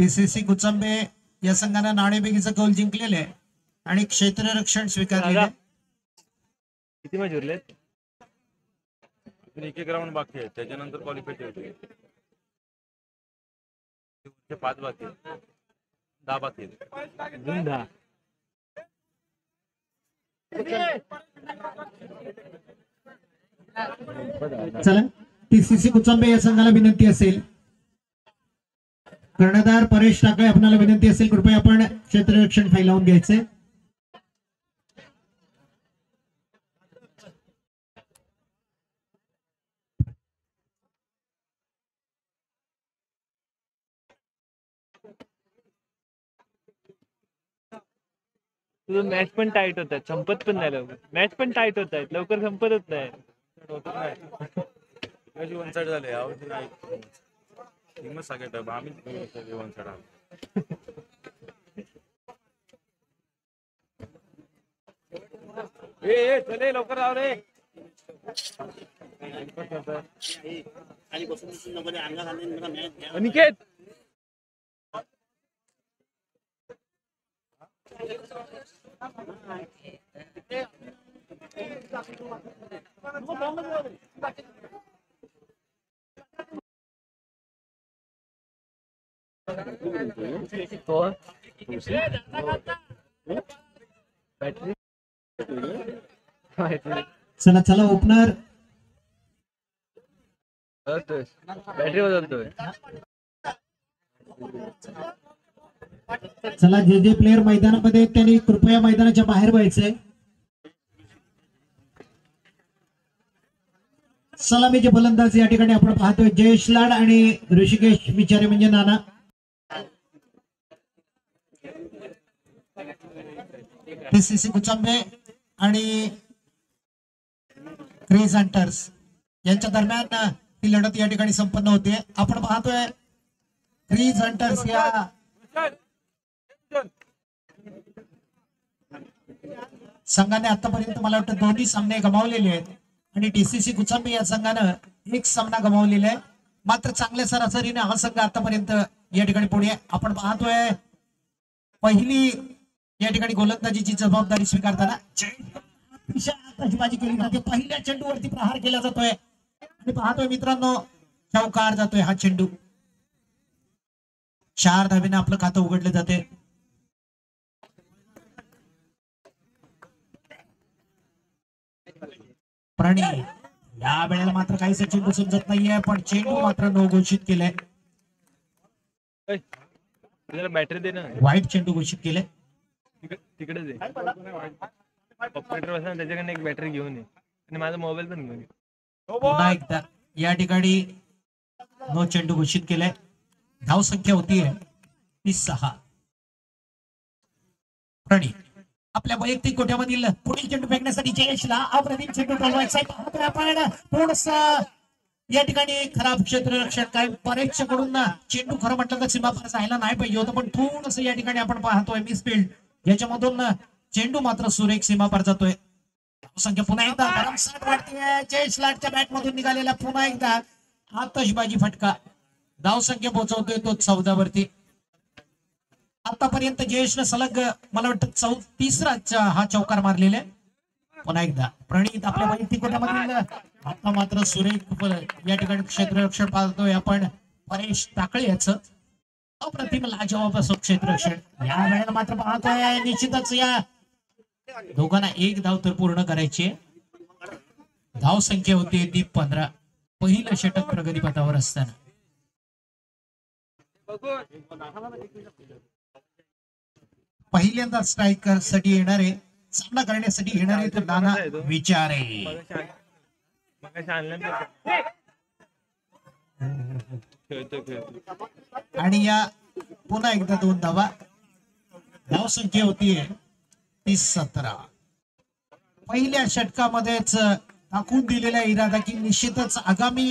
TCC कुचंबे या संघानं नाणेफेकीचा कौल जिंकलेले आहे आणि क्षेत्ररक्षण स्वीकारलेले. किती मॅच उरलेत? एक राऊंड बाकी आहे, त्याच्यानंतर क्वालिफाय होते. 5 बाकी आहेत, 10 बाकी आहेत. 10. चला टीसीसी कुचंबे या संघाला विनंती असेल, कर्णधार परेश टाकळे आपल्याला विनंती असेल कृपया आपण क्षेत्ररक्षण फैलावून घ्यायचे. तुझं मॅच पण टाईट होत आहेत, संपत पण नाही लवकर. मॅच पण टाईट होत आहेत, लवकर संपतच नाही. वन साइड झाले आवडते नाही हिंमत सगळ्यात आम्ही वन साइड ए चले लवकर आव रे. अनिकेत चला चला ओपनर बॅटरी बदलतोय. चला जे जे प्लेयर मैदानामध्ये आहेत त्यांनी कृपया मैदानाच्या बाहेर व्हायचंय. सलामीचे फलंदाज या ठिकाणी आपण पाहतोय जयेश लाड आणि ऋषिकेश विचारे म्हणजे नाना. टीसीसी कुचंबे आणि क्रेझ हंटर्स यांच्या दरम्यान ही लढत या ठिकाणी संपन्न होते. आपण पाहतोय क्रेझ हंटर्स या संघाने आतापर्यंत मला वाटतं दोन्ही सामने गमावलेले आहेत आणि टीसीसी कुचंबे या संघानं एक सामना गमावलेला आहे. मात्र चांगल्या सरासरीने हा संघ आतापर्यंत या ठिकाणी पुढे. आपण पाहतोय पहिली या ठिकाणी गोलंदाजीची जबाबदारी स्वीकारताना आतषबाजी केली जाते. पहिल्या चेंडूवरती प्रहार केला जातोय आणि पाहतोय मित्रांनो चौकार जातोय हा चेंडू. 4 धावेने आपलं खातं उघडले जाते. प्राणी या वेळेला मात्र काहीच चेंडू समजत नाहीये पण चेंडू मात्र नो घोषित केलाय. बॅटरी दे ना. वाईट चेंडू घोषित केलाय. तिकडेच आहे ऑपरेटर बसला त्याच्याकडे एक बॅटरी घेऊन ये आणि माझा मोबाईल पण घेऊन ये. पुन्हा एकदा या ठिकाणी नो चेंडू घोषित केलाय. धाव संख्या होतीये 36. प्रणीत आपल्या वैयक्तिक कोट्यामधील पुढील चेंडू फेकण्यासाठी जयेशला अप्रतिम चेंडू टोलवायचा आहे. आपण थोडस या ठिकाणी खराब क्षेत्ररक्षण काय परेक्षकडून ना चेंडू खरं म्हटलं तर सीमापार जायला नाही पाहिजे होतं पण थोडस या ठिकाणी आपण पाहतोय मिसफिल्ड याच्यामधून चेंडू मात्र सुरेख सीमापार जातोय. संख्या पुन्हा एकदा भरमसाठ वाढते. जयेश लाटच्या बॅट मधून निघालेला पुन्हा एकदा आतषबाजी फटका. धाव संख्या पोहोचवतोय तो 14 वरती. आतापर्यंत जयेशनं सलग मला वाटतं 33रा हा चौकार मारलेला आहे. पुन्हा एकदा प्रणीत आपल्या वैयक्तिक कोट्यामधील आता मात्र सुरेख या ठिकाणी क्षेत्ररक्षण पाहतोय आपण परेश टाकळे याचं अप्रतिम लाजवाब असं क्षेत्ररक्षण. या वेळेला मात्र पाहतोय निश्चितच या दोघांना एक धाव तर पूर्ण करायची. धाव संख्या होती ती 15. पहिलं षटक प्रगतीपथावर असताना पहिल्यांदा स्ट्रायकर साठी येणारे सामना करण्यासाठी येणारे तर नाना विचारे. आणि या पुन्हा एकदा 2 धावा. धाव संख्या होतीये ती 17. पहिल्या षटकामध्येच दाखवून दिलेला इरादा की निश्चितच आगामी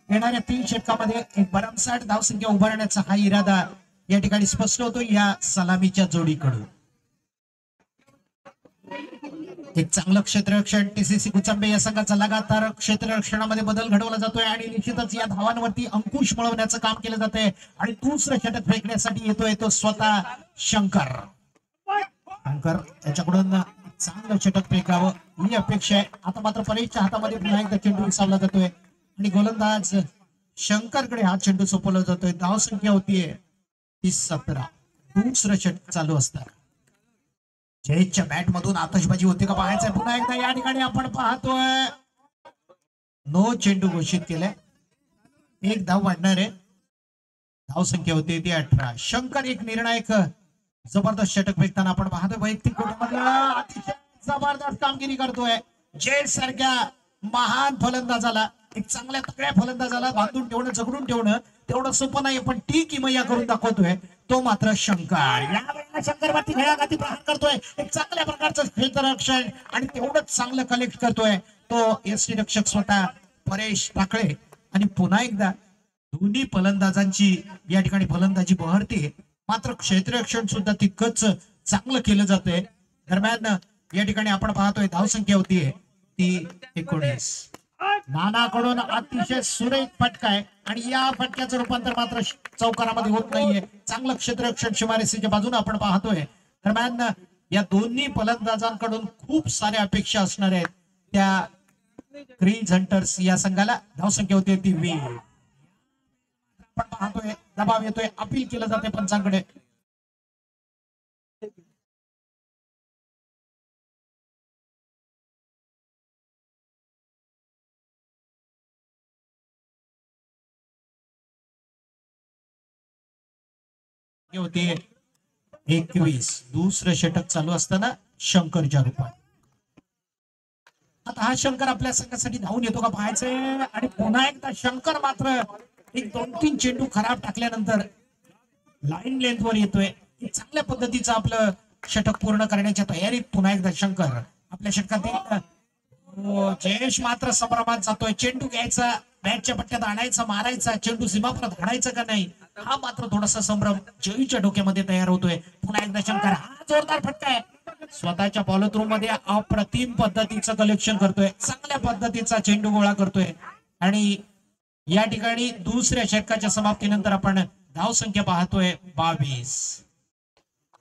येणाऱ्या 3 षटकामध्ये एक भरमसाठ धावसंख्या उभारण्याचा हा इरादा या ठिकाणी स्पष्ट होतो या सलामीच्या जोडीकडून. एक चांगलं क्षेत्ररक्षण टीसीसी कुचांबे या संघाचा लगातार क्षेत्ररक्षणामध्ये बदल घडवला जातोय आणि निश्चितच या धावांवरती अंकुश मिळवण्याचं काम केलं जातंय आणि दुसरं षटक फेकण्यासाठी येतोय तो स्वतः शंकर. शंकर याच्याकडून चांगलं षटक फेकावं ही अपेक्षा आहे. आता मात्र परेशच्या हातामध्ये पुन्हा एकदा चेंडू विसावला जातोय आणि गोलंदाज शंकरकडे हा चेंडू सोपवला जातोय. धाव संख्या होतीये 17. दुसरं षटक चालू असतात. जयेशच्या बॅट मधून आतषबाजी होते का पाहायचंय पुन्हा एकदा. या ठिकाणी आपण पाहतोय नो चेंडू घोषित केलाय. एक धाव वाढणार आहे. धाव संख्या होती ती 18. शंकर एक निर्णायक जबरदस्त षटक फेकताना आपण पाहतोय. वैयक्तिक कोटीमधला अतिशय जबरदस्त कामगिरी करतोय जयेश सारख्या महान फलंदाजाला. एक चांगल्या तगड्या फलंदाजाला बांधून ठेवणं जगडून ठेवणं तेवढं सोपं नाही पण ती किमया करून दाखवतोय तो मात्र शंकर. यावेळेला शंकर वरती खेळागाती प्रहार करतोय. एक चांगल्या प्रकारचं क्षेत्ररक्षण आणि तेवढंच चांगलं कलेक्ट करतोय तो एसटी रक्षक स्वतः परेश टाकळे. आणि पुन्हा एकदा दोन्ही फलंदाजांची या ठिकाणी फलंदाजी बहरते मात्र क्षेत्ररक्षण सुद्धा तितकंच चांगलं केलं जातंय. दरम्यान या ठिकाणी आपण पाहतोय धावसंख्या होतीये ती 19. नानाकडून अतिशय सुरेख फटका आहे आणि या फटक्याचं रूपांतर मात्र चौकारामध्ये होत नाहीये. चांगलं क्षेत्ररक्षण शिमारेषेच्या बाजूने आपण पाहतोय. दरम्यान या दोन्ही फलंदाजांकडून खूप साऱ्या अपेक्षा असणार आहेत त्या क्रीज हंटर्स या संघाला. धावसंख्या होती ती 20. आपण पाहतोय दबाव येतोय. अपील केलं जाते पंचांकडे. होते 21. दुसरं षटक चालू असताना शंकरच्या रूपात. आता हा शंकर आपल्या संघासाठी धावून येतो का पाहायचंय आणि पुन्हा एकदा शंकर मात्र एक 2-3 चेंडू खराब टाकल्यानंतर लाईन लेंथ वर येतोय. चांगल्या पद्धतीचं आपलं षटक पूर्ण करण्याच्या तयारीत पुन्हा एकदा शंकर आपल्या षटकातील. जयेश मात्र संभ्रमात जातोय. चेंडू घ्यायचा बॅटच्या पट्ट्यात आणायचा मारायचा चेंडू सीमापर्यंत हाणायचा का नाही हा मात्र थोडासा संभ्रम जयीच्या डोक्यामध्ये तयार होतोय. पुन्हा एकदा शंकर हा जोरदार फटका आहे. स्वतःच्या बॉलथ्रो मध्ये अप्रतिम पद्धतीचं कलेक्शन करतोय. चांगल्या पद्धतीचा चेंडू गोळा करतोय आणि या ठिकाणी दुसऱ्या षटकाच्या समाप्तीनंतर आपण धावसंख्या पाहतोय 22.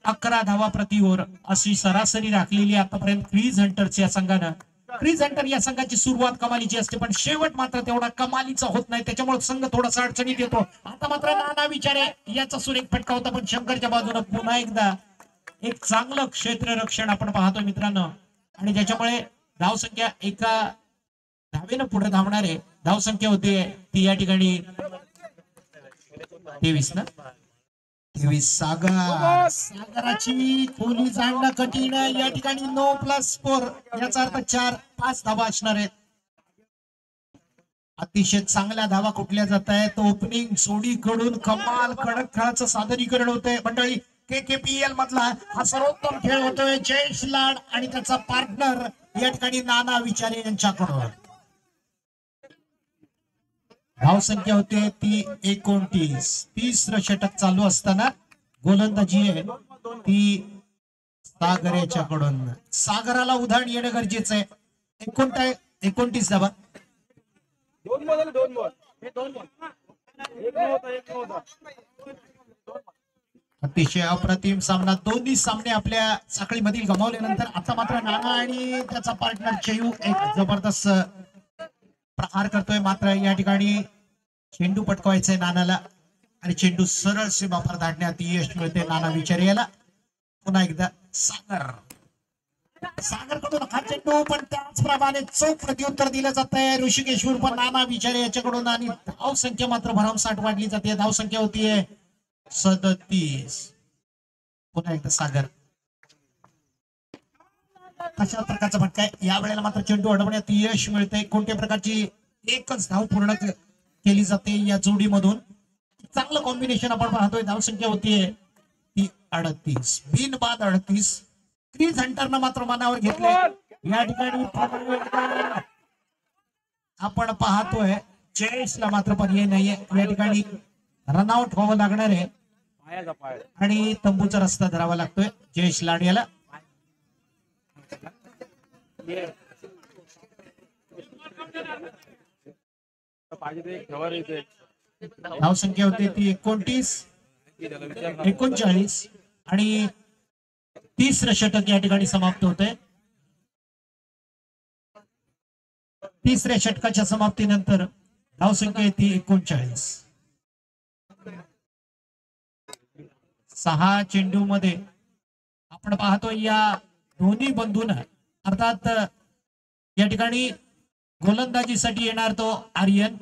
11 धावा प्रति ओव्हर अशी सरासरी राखलेली आतापर्यंत क्रीज हंटर्स या संघानं. क्रीज हंटर या संघाची सुरुवात कमालीची असते पण शेवट मात्र तेवढा कमालीचा होत नाही. त्याच्यामुळे संघ थोडासा अडचणीत येतो. आता मात्र नाना विचारे याचा सुरेख फटका होता पण शंकरच्या बाजूने पुन्हा एकदा एक चांगलं क्षेत्ररक्षण आपण पाहतोय मित्रांनो आणि ज्याच्यामुळे धावसंख्या एका धावेनं पुढे धावणार आहे. धावसंख्या होती ती या ठिकाणी 23 ना 23. सागराची खोली जाणणं कठीण आहे. या ठिकाणी 9+4 याचा अर्थ 4-5 धावा असणार आहेत. अतिशय चांगल्या धावा कुठल्या जात आहेत. ओपनिंग जोडीकडून कमाल कडक खेळाचं सादरीकरण होतंय मंडळी. KKPL मधला हा सर्वोत्तम खेळ होतोय जयेश लाड आणि त्याचा पार्टनर या ठिकाणी नाना विचारे यांच्याकडून. धावसंख्या होते ती 29. तिसरं षटक चालू असताना गोलंदाजी आहे ती सागर याच्याकडून. सागराला उधाण येणं गरजेचं आहे. 29 धावा. अतिशय अप्रतिम सामना. दोन्ही सामने आपल्या साखळीमधील गमावल्यानंतर आता मात्र नाना आणि त्याचा पार्टनर चेयू एक जबरदस्त प्रहार करतोय. मात्र या ठिकाणी चेंडू पटकवायचंय नानाला आणि चेंडू सरळ सीमापार धाडण्यात यश मिळते नाना विचारे याला. पुन्हा एकदा सागरकडून हा चेंडू पण त्याचप्रमाणे चोख प्रत्युत्तर दिलं जात आहे ऋषिकेश्वर पण नाना विचारे याच्याकडून आणि धावसंख्या मात्र भरमसाठ वाढली जाते. धावसंख्या होतीये 37. पुन्हा एकदा सागर. कशा प्रकारचा फटका आहे. या वेळेला मात्र चेंडू अडवण्यात यश मिळते. कोणत्या प्रकारची एकच धाव पूर्ण केली जाते या जोडीमधून. चांगलं कॉम्बिनेशन आपण पाहतोय. धावसंख्या होतीये ती 38. बिनबाद 38. क्रीज हंटरनं मात्र मनावर घेतले. या ठिकाणी आपण पाहतोय जयेशला मात्र पर्याय नाहीये. या ठिकाणी रनआउट व्हावं लागणार आहे आणि तंबूचा रस्ता धरावा लागतोय जयेश लाड याला. पाहिजे ते खबर येते धावसंख्या होती ती 29, 39 आणि 30 षटक या ठिकाणी समाप्त होते. 30 षटकाच्या समाप्तीनंतर धावसंख्या येते 39. 6 चेंडू मध्ये आपण पाहतोय या दोन्ही बंधूंना अर्थात या ठिकाणी गोलंदाजीसाठी येणार तो आर्यन,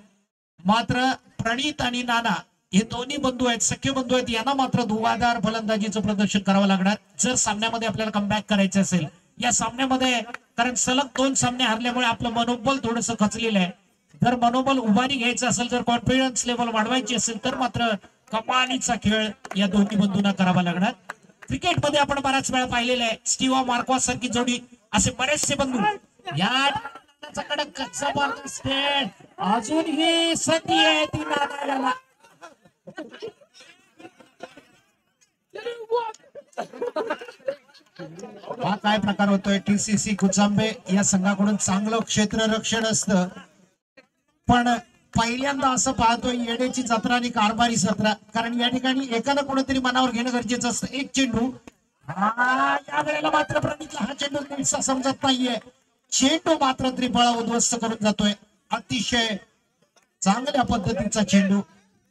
मात्र प्रणीत आणि नाना हे दोन्ही बंधू आहेत, सख्य बंधू आहेत, यांना मात्र धुवाधार फलंदाजीचं प्रदर्शन करावं लागणार जर सामन्यामध्ये आपल्याला कमबॅक करायचं असेल. या सामन्यामध्ये कारण सलग 2 सामने हरल्यामुळे आपलं मनोबल थोडंसं खचलेलं आहे. जर मनोबल उभारी घ्यायचं असेल, जर कॉन्फिडन्स लेवल वाढवायची असेल तर मात्र कमालीचा खेळ या दोन्ही बंधूंना करावा लागणार. क्रिकेटमध्ये आपण बऱ्याच वेळा पाहिलेलं आहे, स्टीवा मार्क्वास सारखी जोडी, असे बरेचसे बंधू या कडक जबरदस्त अजूनही संधी आहे ती नानाला. हा काय प्रकार होतोय. TCC कुचांबे या संघाकडून चांगलं क्षेत्ररक्षण असतं, पण पहिल्यांदा असं पाहतोय येड्याची जत्रा आणि कारभारी जत्रा. कारण या ठिकाणी एकाला कोणतरी मनावर घेणं गरजेचं असतं. एक चेंडू या वेळेला मात्र प्रणीतला हा चेंडू नीटसा समजत नाहीये. चेंडू मात्र त्रिफळा उद्ध्वस्त करून जातोय. अतिशय चांगल्या पद्धतीचा चेंडू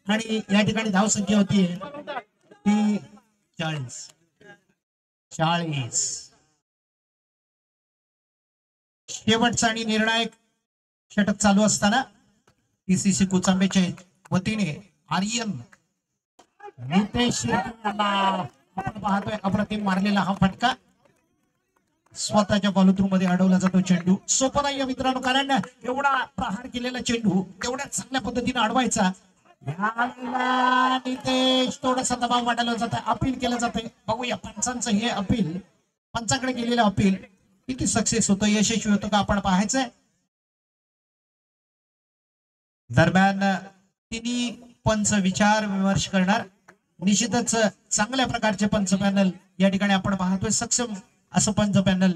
आणि या ठिकाणी धावसंख्या होती ती 40. शेवटचा आणि निर्णायक षटक चालू असताना TCC कुचांबेच्या वतीने आर्यन नितेश आपण पाहतोय अप्रतिम मारलेला हा फटका स्वतःच्या फॉलोथ्रू मध्ये अडवला जातो. चेंडू सोपं नाही मित्रांनो, कारण एवढा प्रहार केलेला चेंडू तेवढ्या चांगल्या पद्धतीने अडवायचा. नितेश थोडासा दबाव वाढवला जात आहे, अपील केलं जाते. बघूया पंचांचं हे अपील, पंचाकडे गेलेलं अपील किती सक्सेस होतं, यशस्वी होतं का आपण पाहायचंय. दरम्यान तिन्ही पंच विचार विमर्श करणार. निश्चितच चांगल्या प्रकारचे पंच पॅनल या ठिकाणी आपण पाहतोय, सक्षम असं पंच पॅनल.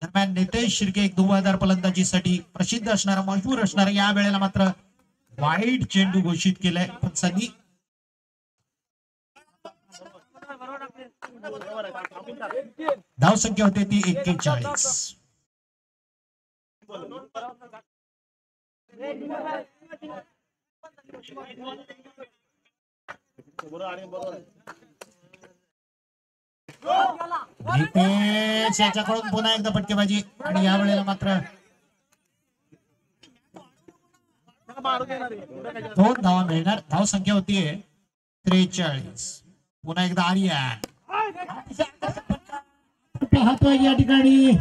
दरम्यान नितेश शिर्के एक धुवाधार फलंदाजीसाठी प्रसिद्ध असणारा, मशहूर असणारा, या वेळेला मात्र वाईट चेंडू घोषित केलाय पंचांनी. धावसंख्या होते ती 41. नितेश याच्याकडून पुन्हा एकदा फटकेबाजी आणि या वेळेला मात्र 2 धावा मिळणार. धावसंख्या होतीये 43. पुन्हा एकदा आर्यन पाहतोय या ठिकाणी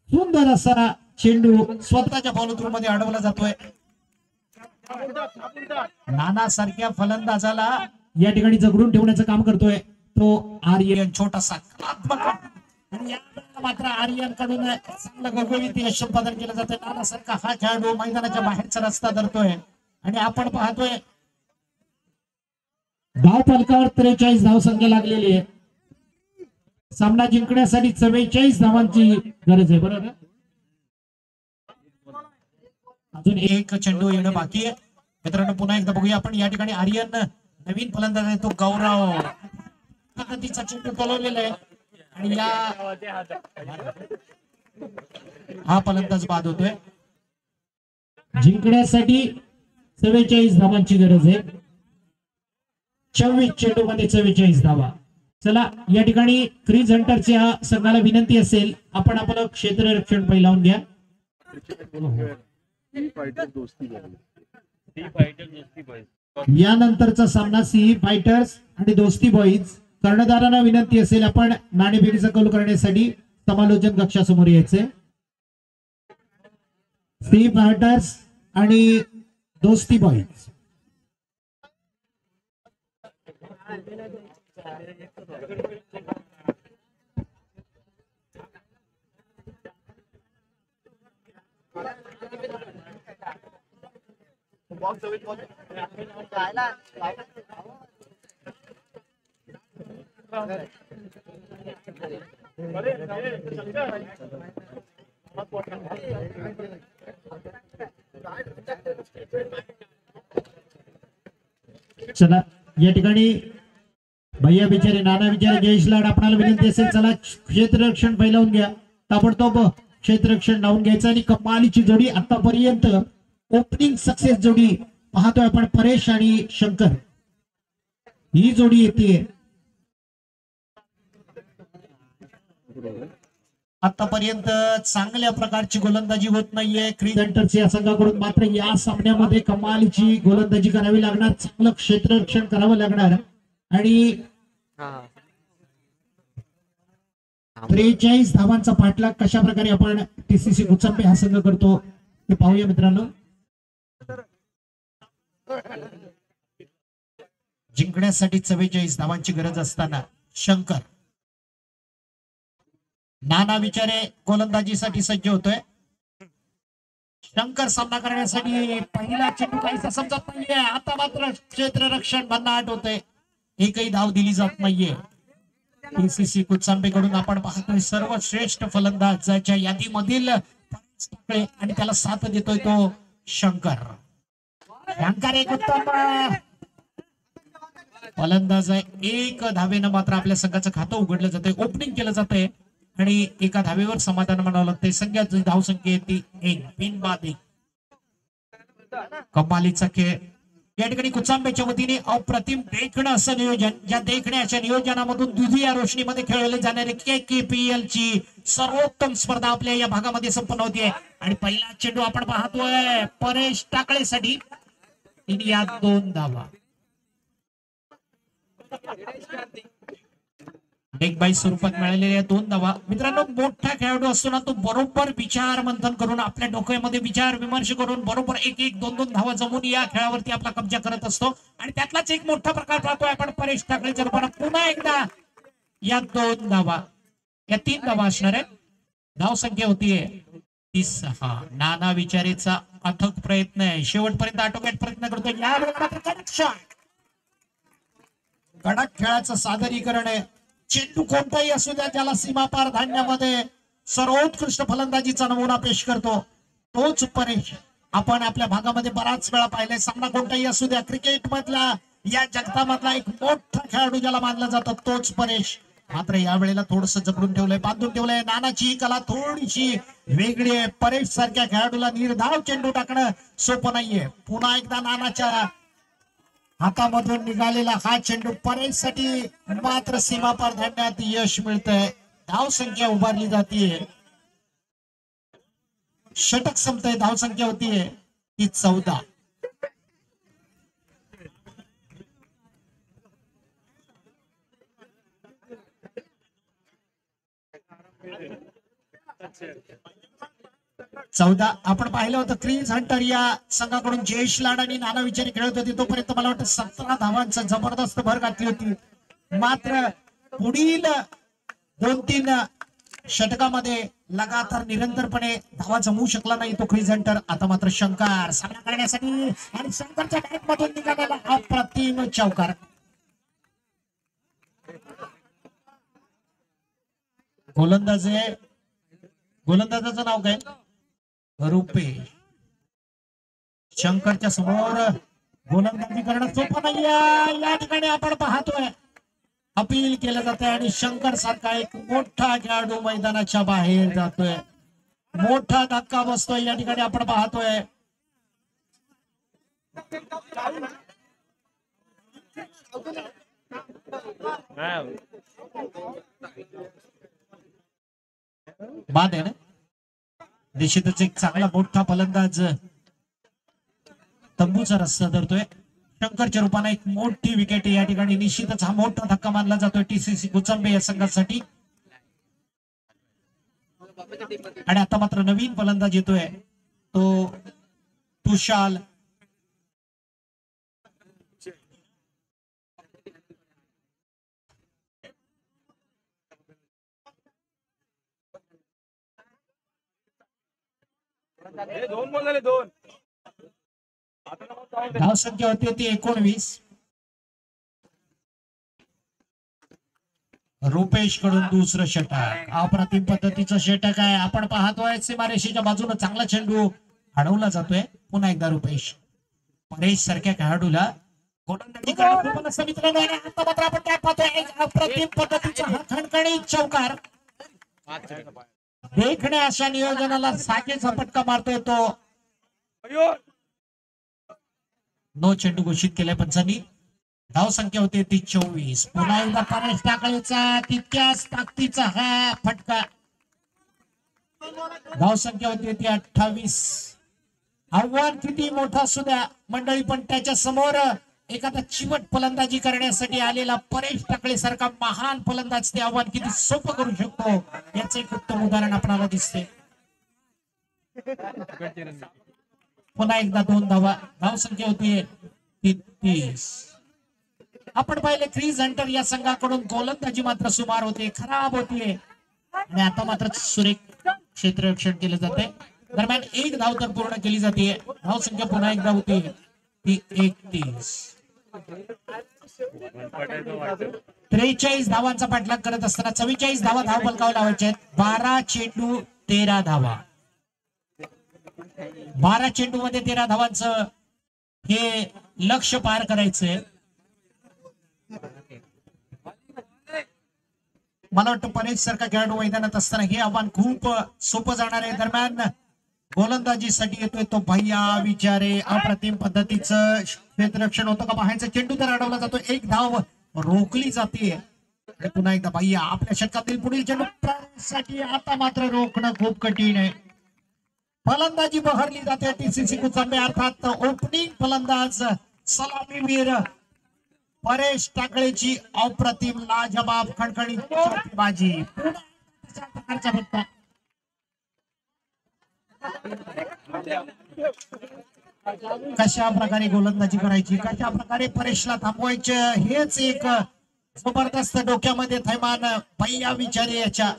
सुंदर असा चेंडू स्वतःच्या फॉलोथ्रू मध्ये अडवला जातोय. नाना सारख्या फलंदाजाला या ठिकाणी जगडून ठेवण्याचं काम करतोय तो आर्यन, छोटासा आणि मात्र आर्यन कडून चांगलं गुळगुळीत यश संपादन केलं जातं. नाना सारखा हा खेळाडू मैदानाच्या बाहेरचा रस्ता धरतोय आणि आपण पाहतोय धाव फलकावर 43 धावसंख्या लागलेली आहे. सामना जिंकण्यासाठी 44 धावांची गरज आहे, बरोबर. अजून एक चेंडू येणं बाकी आहे मित्रांनो. पुन्हा एकदा बघूया आपण या ठिकाणी आर्यन नवीन फलंदाज आहे तो गौरव पद्धतीचा चेंडू पलवलेला आहे आणि हा फलंदाज बाद होतोय. जिंकण्यासाठी 44 धावांची गरज आहे. 24 चेंडू मध्ये 44 धावा. चला या ठिकाणी क्रीज हंटरच्या संघाला विनंती असेल आपण आपलं क्षेत्ररक्षण पहिलावून घ्या. यानंतरचा सामना सीई फायटर्स आणि दोस्ती बॉईज. कर्णधारांना विनंती असेल आपण नाणेफेकीचा कौल करण्यासाठी समालोचन कक्षासमोर यायचे. सीई फायटर्स आणि दोस्ती बॉईज. चला या ठिकाणी भैया बिचारे नाना बिचारे जयेश लाड आपल्याला विनंती असेल, चला क्षेत्ररक्षण फैलावून घ्या, ताबडतोब क्षेत्ररक्षण लावून घ्यायचं. आणि कमालीची जोडी आतापर्यंत ओपनिंग सक्सेस जोडी पाहतोय आपण, परेश आणि शंकर ही जोडी येते. आतापर्यंत चांगल्या प्रकारची गोलंदाजी होत नाहीये क्रिकेटर्स या संघाकडून, मात्र या सामन्यामध्ये कमालीची गोलंदाजी करावी लागणार, चांगलं क्षेत्ररक्षण करावं लागणार. आणि 43 धावांचा पाठलाग कशा प्रकारे आपण टीसीसी गुचंबे हा संघ करतो ते पाहूया मित्रांनो. जिंकण्यासाठी 44 धावांची गरज असताना शंकर, नाना विचारे गोलंदाजीसाठी सज्ज होतोय. शंकर सामना करण्यासाठी पहिला चेंडू काहीसा समजत नाहीये, आता मात्र क्षेत्ररक्षण भन्नाट होतंय, एकही धाव दिली जात नाहीये. पीसीसी कुचांबे कडून आपण पाहतोय सर्वश्रेष्ठ फलंदाजाच्या यादीमधील आणि त्याला साथ देतोय तो शंकर. शंकर एक उत्तम फलंदाज आहे. एक धावेनं मात्र आपल्या संघाचं खातं उघडलं जातंय, ओपनिंग केलं जातंय आणि एका धावेवर समाधान म्हणावं लागतंय. संघाची धाव संख्या येते 1 बिनबाद 1. कमालीचा खेळ या ठिकाणी कुचांब्याच्या वतीने अप्रतिम देखणं असं नियोजन, ज्या देखण्याच्या नियोजनामधून दुधिया रोशनीमध्ये खेळवले जाणारे KKPL ची सर्वोत्तम स्पर्धा आपल्या या भागामध्ये संपन्न होतीये. आणि पहिला चेंडू आपण पाहतोय परेश टाकळेसाठी, या 2 धावा. डेकबाई स्वरूपात मिळालेल्या 2 धावा. मित्रांनो, मोठा खेळाडू असतो ना, तो बरोबर विचार मंथन करून आपल्या डोक्यामध्ये विचार विमर्श करून बरोबर 1-1, 2-2 धावा जमून या खेळावरती आपला कब्जा करत असतो. आणि त्यातलाच एक मोठा प्रकार पाहतोय आपण परेश टाकळेच्या रूपाने. पुन्हा एकदा या 2 धावा, या 3 धावा असणार आहेत. धाव संख्या होतीये 36. नाना विचारेचा अथक प्रयत्न आहे, शेवटपर्यंत आटोक्यात प्रयत्न करतोय. या कडक खेळाचं सादरीकरण आहे. चेंडू कोणताही असू द्या, ज्याला सीमापार धाडण्यामध्ये सर्वोत्कृष्ट फलंदाजीचा नमुना पेश करतो तोच परेश आपण आपल्या भागामध्ये बराच वेळा पाहिलाय. सामना कोणताही असू द्या, क्रिकेट मधला या जगतामधला एक मोठा खेळाडू ज्याला मानला जातो तोच परेश. मात्र यावेळेला थोडस जपडून ठेवलंय, बांधून ठेवलंय. नानाची कला थोडीशी वेगळी आहे. परेश सारख्या खेळाडूला निर्धाव चेंडू टाकणं सोपं नाहीये. पुन्हा एकदा नानाच्या हातामधून निघालेला हा चेंडू परेश साठी मात्र सीमापार धाडण्यात यश मिळतंय. धाव संख्या उभारली जातीये, षटक संपतंय, धाव संख्या होतीये ती 14. आपण पाहिलं होतं क्रीज हंटर या संघाकडून जयेश लाड आणि नाना विचारी खेळत होते, तोपर्यंत मला वाटतं 17 धावांचा जबरदस्त भर घातली होती. मात्र पुढील 2-3 षटकामध्ये लगातार निरंतरपणे धावा जमवू शकला नाही तो क्रीज हंटर. आता मात्र शंकर सामना करण्यासाठी आणि शंकरच्या बॅट मधून निघालेला अप्रतिम चौकार. गोलंदाजाचं नाव काय? रुपेश. शंकरच्या समोर गोलंदाजी करणं सोपं नाहीये. या ठिकाणी आपण पाहतोय अपील केलं जात आहे आणि शंकर सारखा एक मोठा खेळाडू मैदानाच्या बाहेर जातोय, मोठा धक्का बसतोय. या ठिकाणी आपण पाहतोय बाद आहे ना. निश्चितच एक चांगला मोठा फलंदाज तंबूचा रस्ता धरतोय. शंकरच्या रूपाने एक मोठी विकेट या ठिकाणी निश्चितच हा मोठा धक्का मानला जातोय टीसीसी कुचांबे या संघासाठी. आणि आता मात्र नवीन फलंदाज येतोय तो तुषाल. धाव संख्या होती ती 19. रुपेश कडून दुसरं षटक. अप्रतिम पद्धतीचं षटक आहे. आपण पाहतोय सीमारेषेच्या बाजूने चांगला चेंडू अडवला जातोय. पुन्हा एकदा रुपेश. परेश सारख्या खेळाडूला गोलंदाजी करणं खूप नसतं मित्रांनो. आणि आता मात्र आपण काय पाहतोय एक अप्रतिम पद्धतीचा हा खणखणीत चौकार. देखण्या अशा नियोजनाला साजेचा फटका मारतोय तो. नो चेंडू घोषित केलाय पंचांनी. धाव संख्या होती ती 24. पुन्हा एकदा परेश टाकळीचा तितक्याच ताकदीचा हा फटका. धाव संख्या होती ती 28. आव्हान किती मोठं असू द्या मंडळी, पण त्याच्या समोर एखादा चिवट फलंदाजी करण्यासाठी आलेला परेश टाकळे सारखा महान फलंदाज ते आव्हान किती सोपं करू शकतो याचं एक उत्तम उदाहरण आपल्याला दिसते. पुन्हा एकदा 2 धावा. धाव संख्या होती 30. आपण पाहिले क्रीज हंटर या संघाकडून गोलंदाजी मात्र सुमार होते, खराब होतीये. आणि आता मात्र सुरेख क्षेत्ररक्षण केलं जाते. दरम्यान 1 धाव तर पूर्ण केली जाते. धाव संख्या पुन्हा एकदा होती ती 31. 43 धावांचा पाठलाग करत असताना 44 धावा धाव फलकावर लावायच्या आहेत. 12 चेंडू 13 धावा. 12 चेंडू मध्ये 13 धावांचं हे लक्ष्य पार करायचंय. मला वाटतं परेश सारखा खेळाडू मैदानात असताना हे आव्हान खूप सोपं जाणार आहे. दरम्यान गोलंदाजीसाठी येतोय तो भैया विचारे. अप्रतिम पद्धतीचं क्षेत्ररक्षण होतं का पाहायचं. चेंडू तर अडवला जातो. 1 धाव रोखली जाते. पुन्हा एकदा भैया आपल्या षटकातील पुढील चेंडू साठी आता मात्र रोखणं खूप कठीण आहे. फलंदाजी बहरली जाते. टीसीसी कुचांबे अर्थात ओपनिंग फलंदाज सलामीवीर परेश टाकळेची अप्रतिम लाजबाब खणखणीत बाजी. प्रकारचा फटका. कशा प्रकारे गोलंदाजी करायची, कशा प्रकारे परेशला थांबवायचे, हेच एक जबरदस्त डोक्यामध्ये थैमान भैया विचारे याच्या.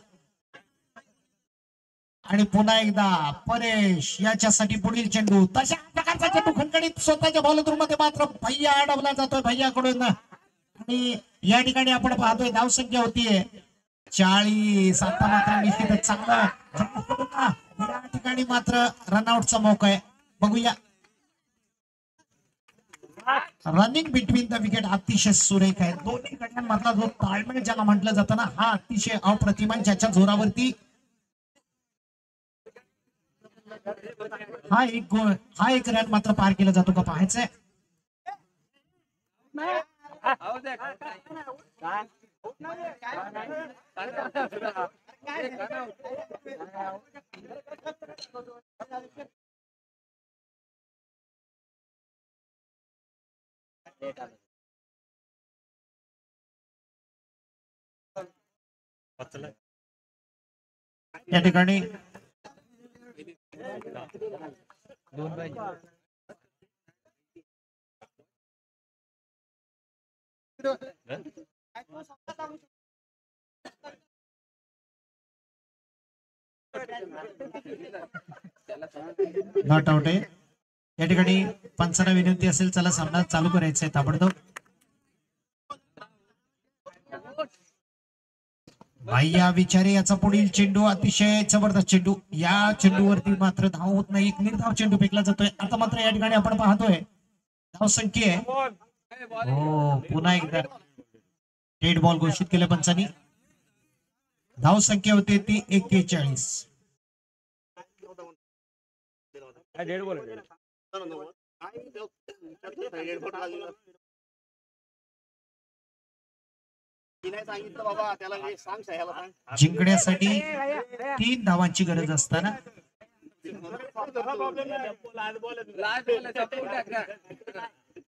आणि पुन्हा एकदा परेश याच्यासाठी पुढील चेंडू. तशा प्रकारचा चेंडू खणखणीत स्वतःच्या बॉलरूम मध्ये मात्र भैया अडवला जातोय भैयाकडून. आणि या ठिकाणी आपण पाहतोय धाव संख्या होतीये 40. आता मात्र निश्चितच चांगला या ठिकाणी मात्र रनआउटचा मौका आहे. बघूया. रनिंग बिटवीन द विकेट अतिशय सुरेख आहे. दोन्ही गड्यांमधला जो ताळमेळ ज्याला म्हटलं जातं ना, हा अतिशय अप्रतिम. ज्याच्या जोरावरती हा एक रन मात्र पार केला जातो का पाहायचंय. या ठिकाणी 2 पाहिजे. नॉट आउट आहे. या ठिकाणी पंचांना विनंती असेल, चला सामना चालू करायचा आहे ताबडतोब. भैया विचारे याचा पुढील चेंडू अतिशय जबरदस्त चेंडू. या चेंडूवरती मात्र धाव होत नाही. एक निर्धाव चेंडू फेकला जातोय. आता मात्र या ठिकाणी आपण पाहतोय धाव संख्या हो पुन्हा एकदा डेड बॉल घोषित केलं पंचांनी. धाव संख्या होते ती 41. जिंकण्यासाठी 3 धावांची गरज असताना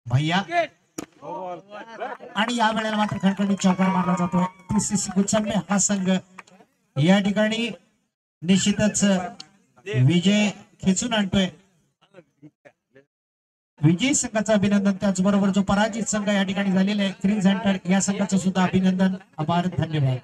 भैया आणि या वेळेला मात्र खणखणीत चौकार मारला जातो. पीसीसी गुच्चांबे हा संघ या ठिकाणी निश्चितच विजय खेचून आणतोय. विजयी संघाचं अभिनंदन. त्याचबरोबर जो पराजित संघ या ठिकाणी झालेला आहे क्रीज हंटर या संघाचं सुद्धा अभिनंदन. आभार, धन्यवाद.